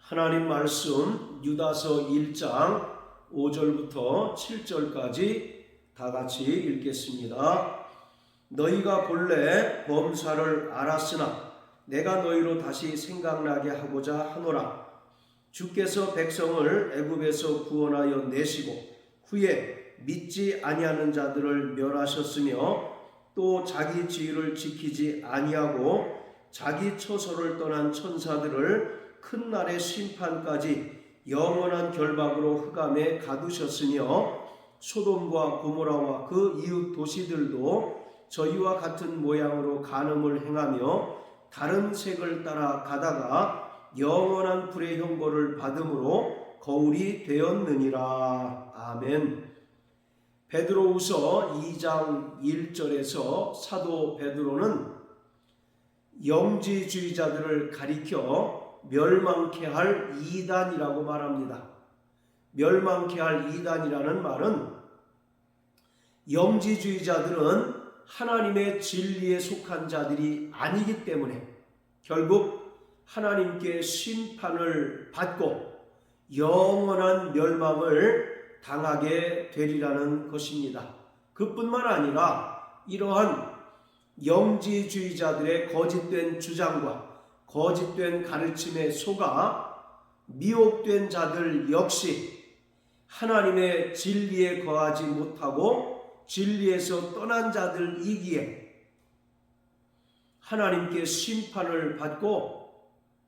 하나님 말씀 유다서 1장 5절부터 7절까지 다 같이 읽겠습니다. 너희가 본래 범사를 알았으나 내가 너희로 다시 생각나게 하고자 하노라. 주께서 백성을 애굽에서 구원하여 내시고 후에 믿지 아니하는 자들을 멸하셨으며 또 자기 지위를 지키지 아니하고 자기 처소를 떠난 천사들을 큰 날의 심판까지 영원한 결박으로 흑암에 가두셨으며 소돔과 고모라와 그 이웃 도시들도 저희와 같은 모양으로 간음을 행하며 다른 색을 따라 가다가 영원한 불의 형벌을 받음으로 거울이 되었느니라. 아멘. 베드로후서 2장 1절에서 사도 베드로는 영지주의자들을 가리켜 멸망케 할 이단이라고 말합니다. 멸망케 할 이단이라는 말은 영지주의자들은 하나님의 진리에 속한 자들이 아니기 때문에 결국 하나님께 심판을 받고 영원한 멸망을 당하게 되리라는 것입니다. 그뿐만 아니라 이러한 영지주의자들의 거짓된 주장과 거짓된 가르침에 속아 미혹된 자들 역시 하나님의 진리에 거하지 못하고 진리에서 떠난 자들이기에 하나님께 심판을 받고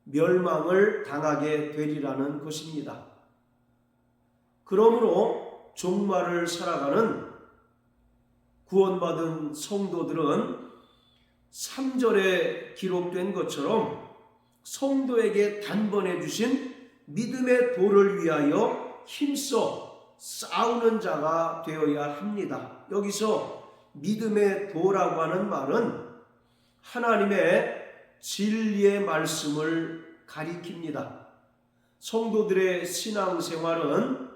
멸망을 당하게 되리라는 것입니다. 그러므로 종말을 살아가는 구원받은 성도들은 3절에 기록된 것처럼 성도에게 단번에 주신 믿음의 도를 위하여 힘써 싸우는 자가 되어야 합니다. 여기서 믿음의 도라고 하는 말은 하나님의 진리의 말씀을 가리킵니다. 성도들의 신앙생활은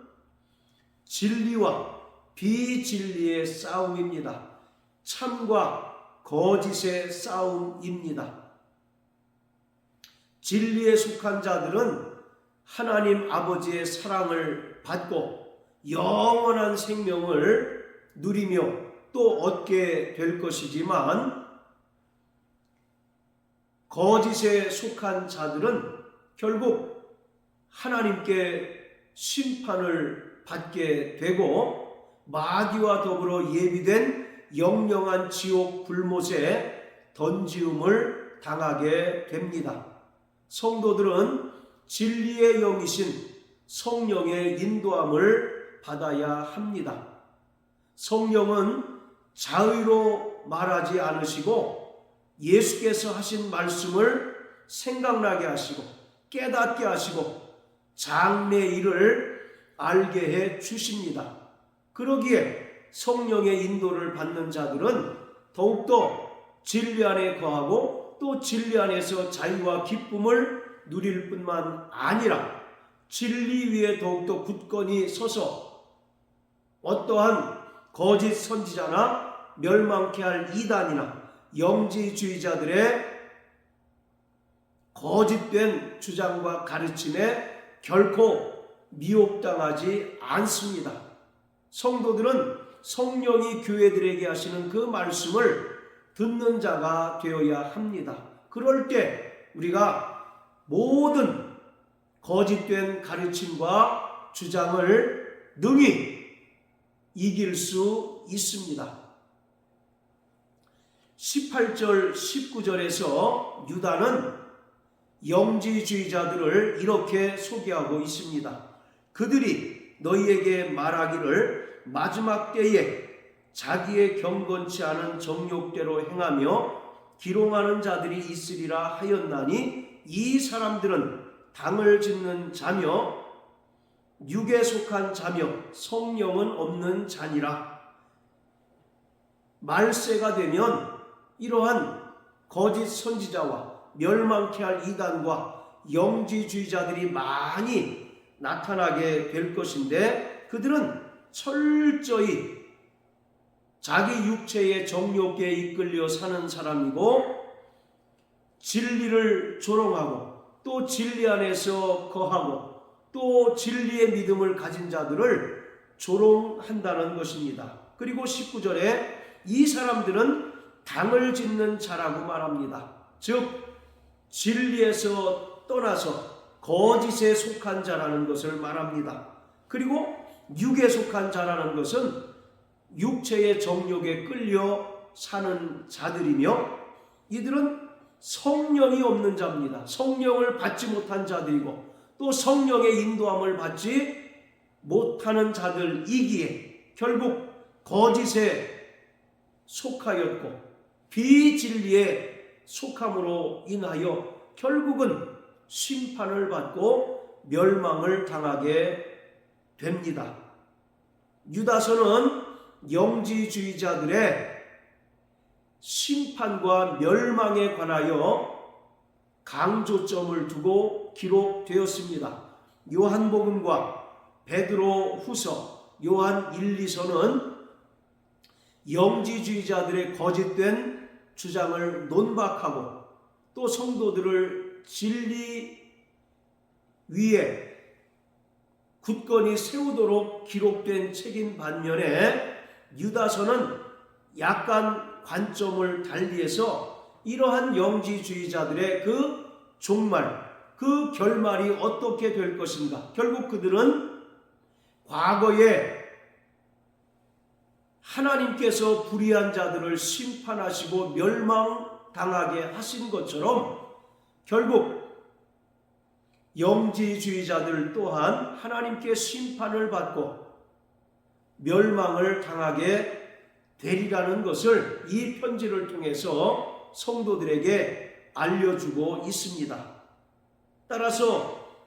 진리와 비진리의 싸움입니다. 참과 거짓의 싸움입니다. 진리에 속한 자들은 하나님 아버지의 사랑을 받고 영원한 생명을 누리며 또 얻게 될 것이지만 거짓에 속한 자들은 결국 하나님께 심판을 받게 되고 마귀와 더불어 예비된 영영한 지옥 불못에 던지움을 당하게 됩니다. 성도들은 진리의 영이신 성령의 인도함을 받아야 합니다. 성령은 자의로 말하지 않으시고 예수께서 하신 말씀을 생각나게 하시고 깨닫게 하시고 장래의 일을 알게 해 주십니다. 그러기에 성령의 인도를 받는 자들은 더욱더 진리 안에 거하고 또 진리 안에서 자유와 기쁨을 누릴 뿐만 아니라 진리 위에 더욱더 굳건히 서서 어떠한 거짓 선지자나 멸망케 할 이단이나 영지주의자들의 거짓된 주장과 가르침에 결코 미혹당하지 않습니다. 성도들은 성령이 교회들에게 하시는 그 말씀을 듣는 자가 되어야 합니다. 그럴 때 우리가 모든 거짓된 가르침과 주장을 능히 이길 수 있습니다. 18절 19절에서 유다는 영지주의자들을 이렇게 소개하고 있습니다. 그들이 너희에게 말하기를 마지막 때에 자기의 경건치 않은 정욕대로 행하며 기롱하는 자들이 있으리라 하였나니 이 사람들은 당을 짓는 자며 육에 속한 자며 성령은 없는 자니라. 말세가 되면 이러한 거짓 선지자와 멸망케 할 이단과 영지주의자들이 많이 나타나게 될 것인데 그들은 철저히 자기 육체의 정욕에 이끌려 사는 사람이고 진리를 조롱하고 또 진리 안에서 거하고 또 진리의 믿음을 가진 자들을 조롱한다는 것입니다. 그리고 19절에 이 사람들은 당을 짓는 자라고 말합니다. 즉 진리에서 떠나서 거짓에 속한 자라는 것을 말합니다. 그리고 육에 속한 자라는 것은 육체의 정욕에 끌려 사는 자들이며 이들은 성령이 없는 자입니다. 성령을 받지 못한 자들이고 또 성령의 인도함을 받지 못하는 자들이기에 결국 거짓에 속하였고 비진리에 속함으로 인하여 결국은 심판을 받고 멸망을 당하게 됩니다. 유다서는 영지주의자들의 심판과 멸망에 관하여 강조점을 두고 기록되었습니다. 요한복음과 베드로 후서, 요한 1, 2서는 영지주의자들의 거짓된 주장을 논박하고 또 성도들을 진리 위에 굳건히 세우도록 기록된 책인 반면에 유다서는 약간 관점을 달리해서 이러한 영지주의자들의 그 종말, 그 결말이 어떻게 될 것인가. 결국 그들은 과거에 하나님께서 불의한 자들을 심판하시고 멸망당하게 하신 것처럼 결국 영지주의자들 또한 하나님께 심판을 받고 멸망을 당하게 되리라는 것을 이 편지를 통해서 성도들에게 알려주고 있습니다. 따라서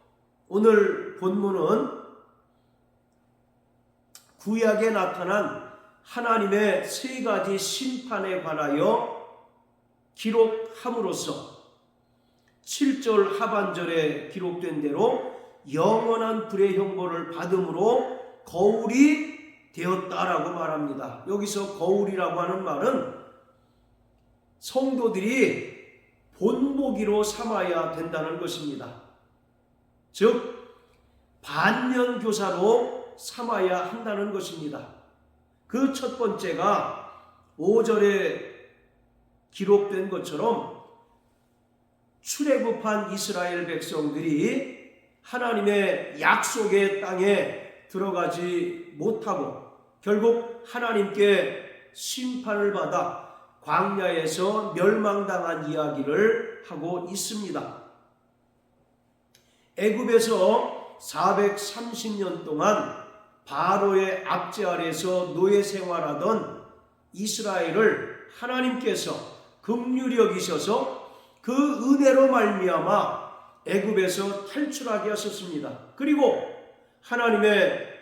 오늘 본문은 구약에 나타난 하나님의 세 가지 심판에 관하여 기록함으로써 7절 하반절에 기록된 대로 영원한 불의 형벌을 받음으로 거울이 되었다라고 말합니다. 여기서 거울이라고 하는 말은 성도들이 본보기로 삼아야 된다는 것입니다. 즉 반면교사로 삼아야 한다는 것입니다. 그 첫 번째가 5절에 기록된 것처럼 출애굽한 이스라엘 백성들이 하나님의 약속의 땅에 들어가지 못하고 결국 하나님께 심판을 받아 광야에서 멸망당한 이야기를 하고 있습니다. 애굽에서 430년 동안 바로의 압제 아래서 노예 생활하던 이스라엘을 하나님께서 긍휼히 여기셔서 그 은혜로 말미암아 애굽에서 탈출하게 하셨습니다. 그리고 하나님의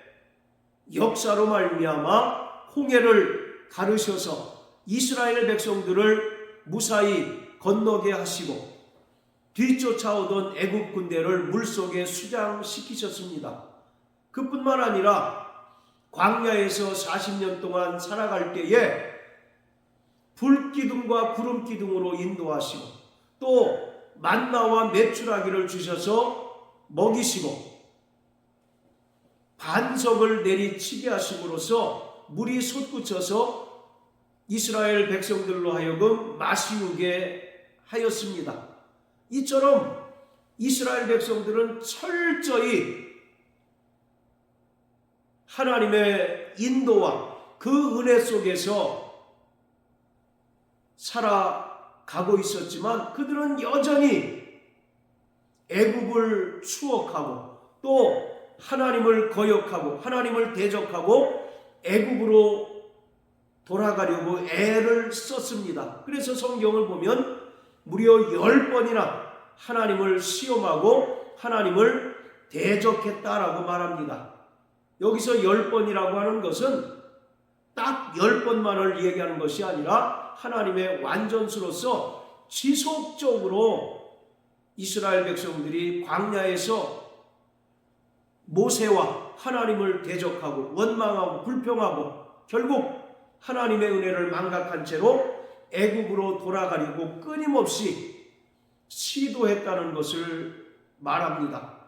역사로 말미암아 홍해를 가르셔서 이스라엘 백성들을 무사히 건너게 하시고 뒤쫓아오던 애굽 군대를 물속에 수장시키셨습니다. 그뿐만 아니라 광야에서 40년 동안 살아갈 때에 불기둥과 구름기둥으로 인도하시고 또 만나와 메추라기를 주셔서 먹이시고 반석을 내리치게 하심으로써 물이 솟구쳐서 이스라엘 백성들로 하여금 마시우게 하였습니다. 이처럼 이스라엘 백성들은 철저히 하나님의 인도와 그 은혜 속에서 살아가고 있었지만 그들은 여전히 애굽을 추억하고 또 하나님을 거역하고 하나님을 대적하고 애굽으로 돌아가려고 애를 썼습니다. 그래서 성경을 보면 무려 10번이나 하나님을 시험하고 하나님을 대적했다라고 말합니다. 여기서 10번이라고 하는 것은 딱 10번만을 얘기하는 것이 아니라 하나님의 완전수로서 지속적으로 이스라엘 백성들이 광야에서 모세와 하나님을 대적하고 원망하고 불평하고 결국 하나님의 은혜를 망각한 채로 애굽으로 돌아가려고 끊임없이 시도했다는 것을 말합니다.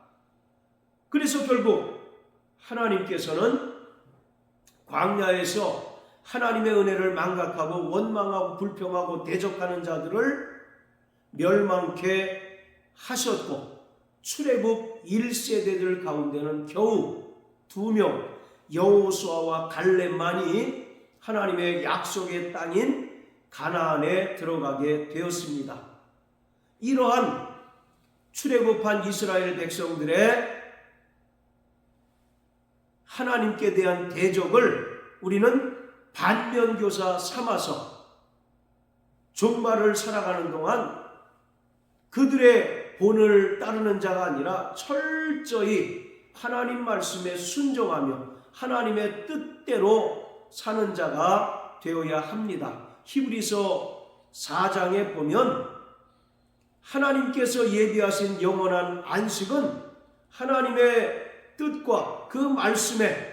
그래서 결국 하나님께서는 광야에서 하나님의 은혜를 망각하고 원망하고 불평하고 대적하는 자들을 멸망케 하셨고, 출애굽 1세대들 가운데는 겨우 2명 여호수아와 갈렙만이 하나님의 약속의 땅인 가나안에 들어가게 되었습니다. 이러한 출애굽한 이스라엘 백성들의 하나님께 대한 대적을 우리는 반면교사 삼아서 종말을 살아가는 동안 그들의 본을 따르는 자가 아니라 철저히 하나님 말씀에 순종하며 하나님의 뜻대로 사는 자가 되어야 합니다. 히브리서 4장에 보면 하나님께서 예비하신 영원한 안식은 하나님의 뜻과 그 말씀에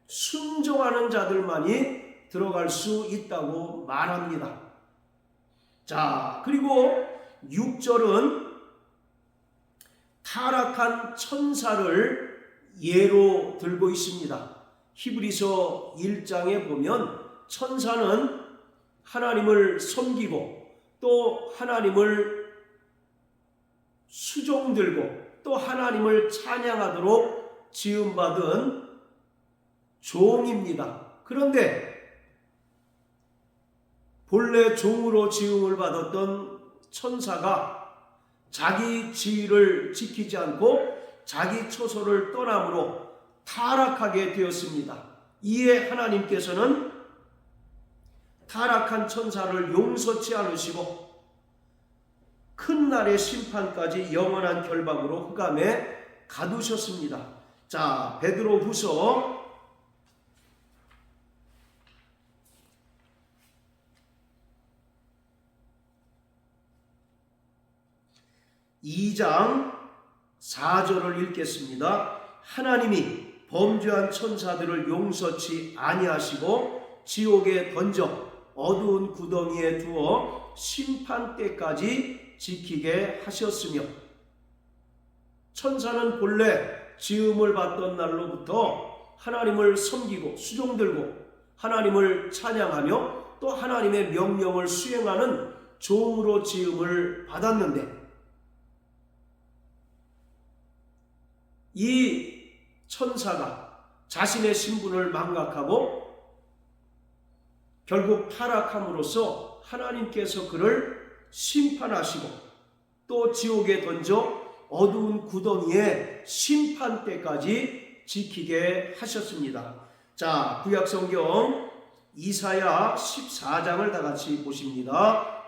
순종하는 자들만이 들어갈 수 있다고 말합니다. 자, 그리고 6절은 타락한 천사를 예로 들고 있습니다. 히브리서 1장에 보면 천사는 하나님을 섬기고 또 하나님을 수종들고 또 하나님을 찬양하도록 지음받은 종입니다. 그런데 본래 종으로 지음을 받았던 천사가 자기 지위를 지키지 않고 자기 처소를 떠남으로 타락하게 되었습니다. 이에 하나님께서는 타락한 천사를 용서치 않으시고 큰 날의 심판까지 영원한 결박으로 흑암에 가두셨습니다. 자, 베드로후서 2장 4절을 읽겠습니다. 하나님이 범죄한 천사들을 용서치 아니하시고 지옥에 던져 어두운 구덩이에 두어 심판 때까지 지키게 하셨으며, 천사는 본래 지음을 받던 날로부터 하나님을 섬기고 수종들고 하나님을 찬양하며 또 하나님의 명령을 수행하는 종으로 지음을 받았는데, 이 천사가 자신의 신분을 망각하고 결국 타락함으로써 하나님께서 그를 심판하시고 또 지옥에 던져 어두운 구덩이에 심판 때까지 지키게 하셨습니다. 자, 구약성경 이사야 14장을 다 같이 보십니다.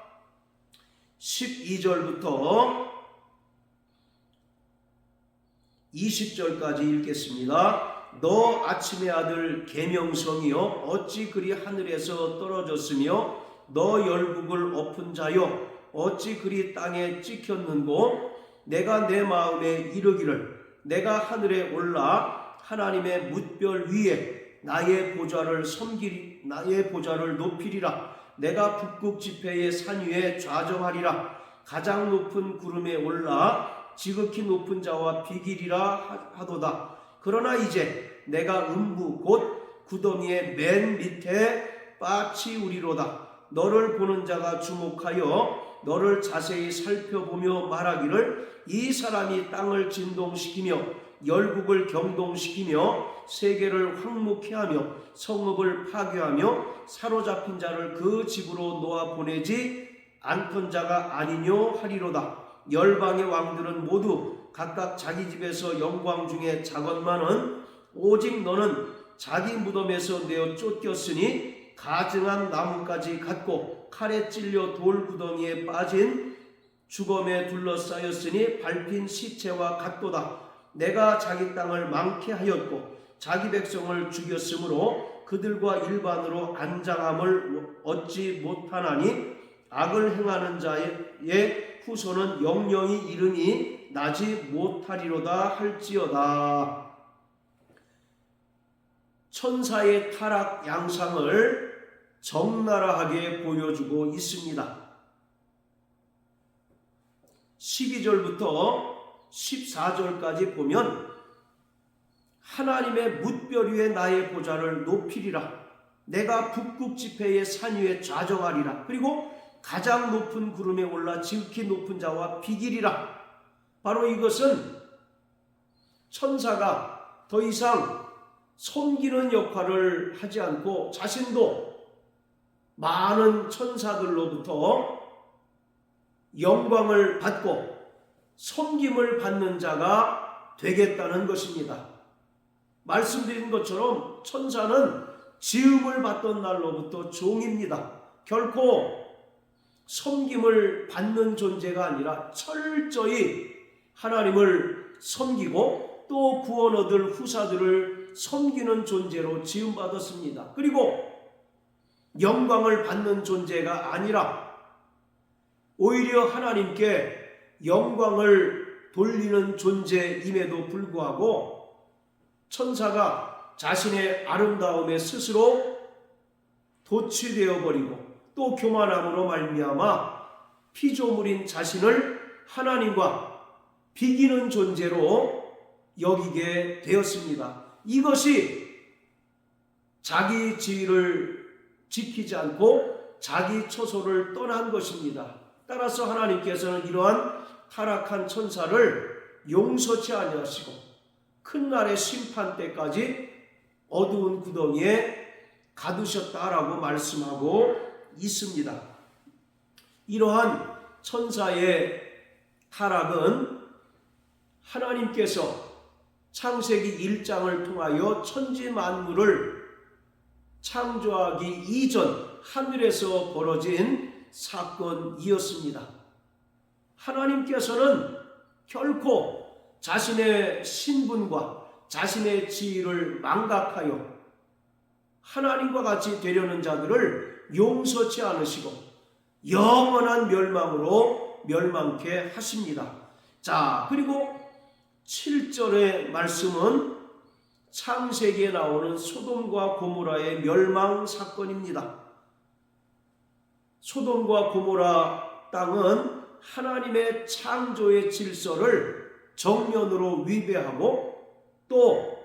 12절부터 20절까지 읽겠습니다. 너 아침의 아들 계명성이여 어찌 그리 하늘에서 떨어졌으며 너 열국을 엎은 자여 어찌 그리 땅에 찍혔는고, 내가 내 마음에 이르기를 내가 하늘에 올라 하나님의 뭇별 위에 나의 보좌를 높이리라. 내가 북극 지폐의 산 위에 좌정하리라. 가장 높은 구름에 올라 지극히 높은 자와 비기리라 하도다. 그러나 이제 내가 음부 곧 구덩이의 맨 밑에 빠치우리로다. 너를 보는 자가 주목하여 너를 자세히 살펴보며 말하기를 이 사람이 땅을 진동시키며 열국을 경동시키며 세계를 황무케 하며 성읍을 파괴하며 사로잡힌 자를 그 집으로 놓아 보내지 않던 자가 아니뇨 하리로다. 열방의 왕들은 모두 각각 자기 집에서 영광 중에 작었마는 오직 너는 자기 무덤에서 내어 쫓겼으니 가증한 나무까지 같고 칼에 찔려 돌 구덩이에 빠진 주검에 둘러싸였으니 밟힌 시체와 같도다. 내가 자기 땅을 망케 하였고 자기 백성을 죽였으므로 그들과 일반으로 안장함을 얻지 못하나니 악을 행하는 자의 후손은 영영이 이르니 나지 못하리로다 할지어다. 천사의 타락 양상을 적나라하게 보여주고 있습니다. 12절부터 14절까지 보면 하나님의 뭇별 위에 나의 보좌를 높이리라. 내가 북극 지폐의 산 위에 좌정하리라. 그리고 가장 높은 구름에 올라 지극히 높은 자와 비기리라. 바로 이것은 천사가 더 이상 섬기는 역할을 하지 않고 자신도 많은 천사들로부터 영광을 받고 섬김을 받는 자가 되겠다는 것입니다. 말씀드린 것처럼 천사는 지음을 받던 날로부터 종입니다. 결코 섬김을 받는 존재가 아니라 철저히 하나님을 섬기고 또 구원 얻을 후사들을 섬기는 존재로 지음받았습니다. 그리고 영광을 받는 존재가 아니라 오히려 하나님께 영광을 돌리는 존재임에도 불구하고 천사가 자신의 아름다움에 스스로 도취되어 버리고 또 교만함으로 말미암아 피조물인 자신을 하나님과 비기는 존재로 여기게 되었습니다. 이것이 자기 지위를 지키지 않고 자기 처소를 떠난 것입니다. 따라서 하나님께서는 이러한 타락한 천사를 용서치 아니하시고 큰 날의 심판 때까지 어두운 구덩이에 가두셨다라고 말씀하고 있습니다. 이러한 천사의 타락은 하나님께서 창세기 1장을 통하여 천지 만물을 창조하기 이전 하늘에서 벌어진 사건이었습니다. 하나님께서는 결코 자신의 신분과 자신의 지위를 망각하여 하나님과 같이 되려는 자들을 용서치 않으시고 영원한 멸망으로 멸망케 하십니다. 자, 그리고 7절의 말씀은 창세기에 나오는 소돔과 고모라의 멸망 사건입니다. 소돔과 고모라 땅은 하나님의 창조의 질서를 정면으로 위배하고 또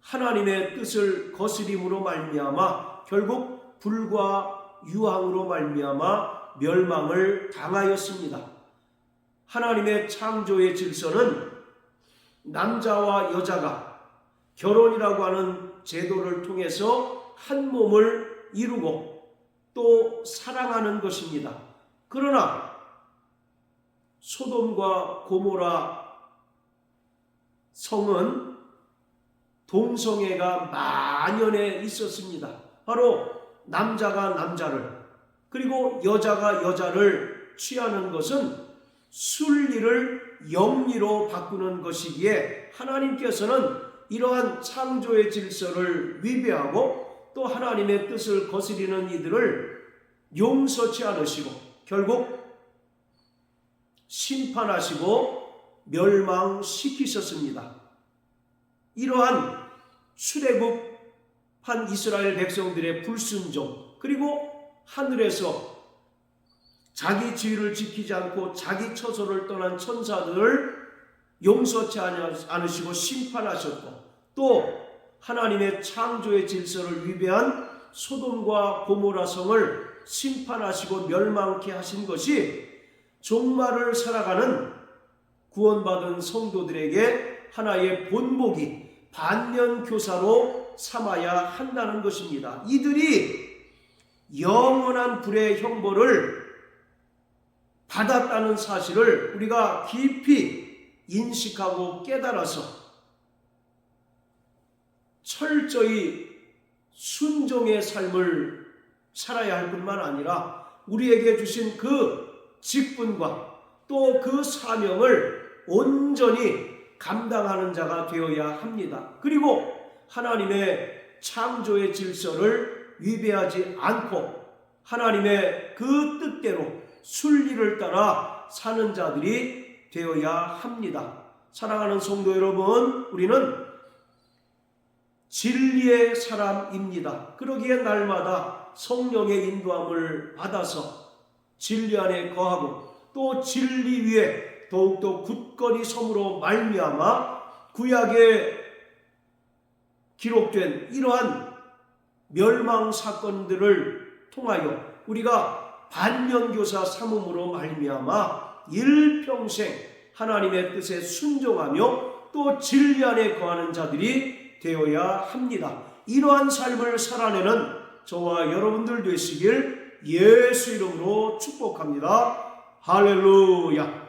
하나님의 뜻을 거스림으로 말미암아 결국 불과 유황으로 말미암아 멸망을 당하였습니다. 하나님의 창조의 질서는 남자와 여자가 결혼이라고 하는 제도를 통해서 한 몸을 이루고 또 사랑하는 것입니다. 그러나 소돔과 고모라 성은 동성애가 만연해 있었습니다. 바로 남자가 남자를 그리고 여자가 여자를 취하는 것은 순리를 영리로 바꾸는 것이기에 하나님께서는 이러한 창조의 질서를 위배하고 또 하나님의 뜻을 거스리는 이들을 용서치 않으시고 결국 심판하시고 멸망시키셨습니다. 이러한 출애굽한 이스라엘 백성들의 불순종 그리고 하늘에서 자기 지위를 지키지 않고 자기 처소를 떠난 천사들을 용서치 않으시고 심판하셨고 또 하나님의 창조의 질서를 위배한 소돔과 고모라 성을 심판하시고 멸망케 하신 것이 종말을 살아가는 구원받은 성도들에게 하나의 본보기 반면교사로 삼아야 한다는 것입니다. 이들이 영원한 불의 형벌을 받았다는 사실을 우리가 깊이 인식하고 깨달아서 철저히 순종의 삶을 살아야 할 뿐만 아니라 우리에게 주신 그 직분과 또 그 사명을 온전히 감당하는 자가 되어야 합니다. 그리고 하나님의 창조의 질서를 위배하지 않고 하나님의 그 뜻대로 순리를 따라 사는 자들이 되어야 합니다. 사랑하는 성도 여러분, 우리는 진리의 사람입니다. 그러기에 날마다 성령의 인도함을 받아서 진리 안에 거하고 또 진리 위에 더욱더 굳건히 섬으로 말미암아 구약에 기록된 이러한 멸망 사건들을 통하여 우리가 반면교사 삼음으로 말미암아 일평생 하나님의 뜻에 순종하며 또 진리 안에 거하는 자들이 되어야 합니다. 이러한 삶을 살아내는 저와 여러분들 되시길 예수 이름으로 축복합니다. 할렐루야.